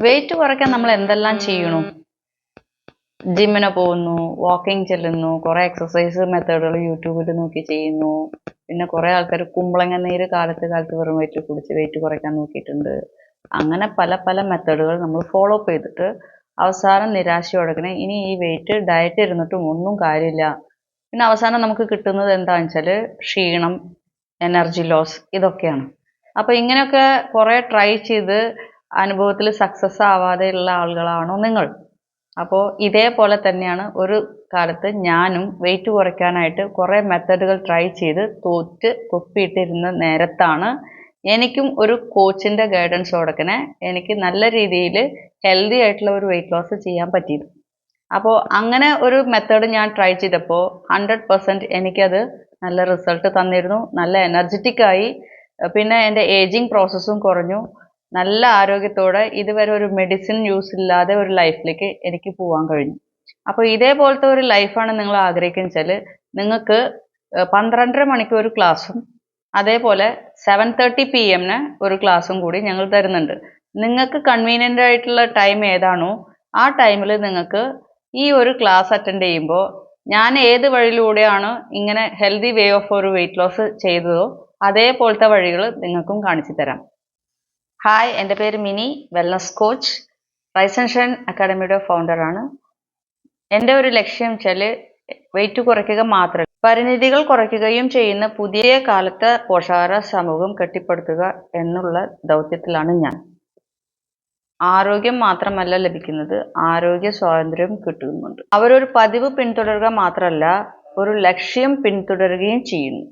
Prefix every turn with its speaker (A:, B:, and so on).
A: Wait കുറയ്ക്കാൻ നമ്മൾ എന്തെല്ലാം ചെയ്യണു? ജിമ്മിന് പോകുന്നു, വാക്കിംഗ് ചെല്ലുന്നു, കുറെ എക്സസൈസ് മെത്തേഡുകൾ യൂട്യൂബിൽ നോക്കി ചെയ്യുന്നു. പിന്നെ കുറെ ആൾക്കാർ കുമ്പളങ്ങ നീര് കാലത്ത് വെറും വയറ്റിൽ കുടിച്ച് വെയിറ്റ് കുറയ്ക്കാൻ നോക്കിയിട്ടുണ്ട്. അങ്ങനെ പല പല മെത്തേഡുകൾ നമ്മൾ ഫോളോ അപ്പ് ചെയ്തിട്ട് അവസാനം നിരാശയോടെ ഇനി ഈ വെയിറ്റ് ഡയറ്റ് ഇരുന്നിട്ടും ഒന്നും കാര്യമില്ല. പിന്നെ അവസാനം നമുക്ക് കിട്ടുന്നത് എന്താണെന്ന് വെച്ചാൽ ക്ഷീണം, എനർജി ലോസ്, ഇതൊക്കെയാണ്. അപ്പൊ ഇങ്ങനെയൊക്കെ കുറെ ട്രൈ ചെയ്ത് അനുഭവത്തിൽ സക്സസ് ആവാതെയുള്ള ആളുകളാണോ നിങ്ങൾ? അപ്പോൾ ഇതേപോലെ തന്നെയാണ് ഒരു കാലത്ത് ഞാനും വെയിറ്റ് കുറയ്ക്കാനായിട്ട് കുറേ മെത്തഡുകൾ ട്രൈ ചെയ്ത് തോറ്റ് തൊപ്പിയിട്ടിരുന്ന നേരത്താണ് എനിക്കും ഒരു കോച്ചിൻ്റെ ഗൈഡൻസോടൊക്കെ എനിക്ക് നല്ല രീതിയിൽ ഹെൽത്തി ആയിട്ടുള്ള ഒരു വെയിറ്റ് ലോസ് ചെയ്യാൻ പറ്റിയത്. അപ്പോൾ അങ്ങനെ ഒരു മെത്തേഡ് ഞാൻ ട്രൈ ചെയ്തപ്പോൾ 100% എനിക്കത് നല്ല റിസൾട്ട് തന്നിരുന്നു. നല്ല എനർജറ്റിക് ആയി. പിന്നെ എൻ്റെ ഏജിങ് പ്രോസസ്സും കുറഞ്ഞു. നല്ല ആരോഗ്യത്തോടെ ഇതുവരെ ഒരു മെഡിസിൻ യൂസ് ഇല്ലാതെ ഒരു ലൈഫിലേക്ക് എനിക്ക് പോകാൻ കഴിഞ്ഞു. അപ്പോൾ ഇതേപോലത്തെ ഒരു ലൈഫാണ് നിങ്ങൾ ആഗ്രഹിക്കുന്നത് വെച്ചാൽ നിങ്ങൾക്ക് 12.5 മണിക്കൂർ ക്ലാസ്സും അതേപോലെ 7:30 PM ഒരു ക്ലാസ്സും കൂടി ഞങ്ങൾ തരുന്നുണ്ട്. നിങ്ങൾക്ക് കൺവീനിയൻ്റ് ആയിട്ടുള്ള ടൈം ഏതാണോ ആ ടൈമിൽ നിങ്ങൾക്ക് ഈ ഒരു ക്ലാസ് അറ്റൻഡ് ചെയ്യുമ്പോൾ ഞാൻ ഏത് വഴിയിലൂടെയാണ് ഇങ്ങനെ ഹെൽത്തി വേ ഓഫ് ഒരു വെയിറ്റ് ലോസ് ചെയ്തതോ അതേപോലത്തെ വഴികൾ നിങ്ങൾക്കും കാണിച്ചു തരാം. ഹായ്, എൻ്റെ പേര് Mini, wellness coach, rise and shine അക്കാഡമിയുടെ ഫൗണ്ടറാണ്. എൻ്റെ ഒരു ലക്ഷ്യം വെച്ചാൽ വെയിറ്റ് കുറയ്ക്കുക മാത്രമല്ല, പരിമിതികൾ കുറയ്ക്കുകയും ചെയ്യുന്ന പുതിയ കാലത്തെ പോഷകാഹാര സമൂഹം കെട്ടിപ്പടുത്തുക എന്നുള്ള ദൗത്യത്തിലാണ് ഞാൻ. ആരോഗ്യം മാത്രമല്ല ലഭിക്കുന്നത്, ആരോഗ്യ സ്വാതന്ത്ര്യം കിട്ടുന്നുണ്ട്. അവരൊരു പതിവ് പിന്തുടരുക മാത്രമല്ല, ഒരു ലക്ഷ്യം പിന്തുടരുകയും ചെയ്യുന്നു.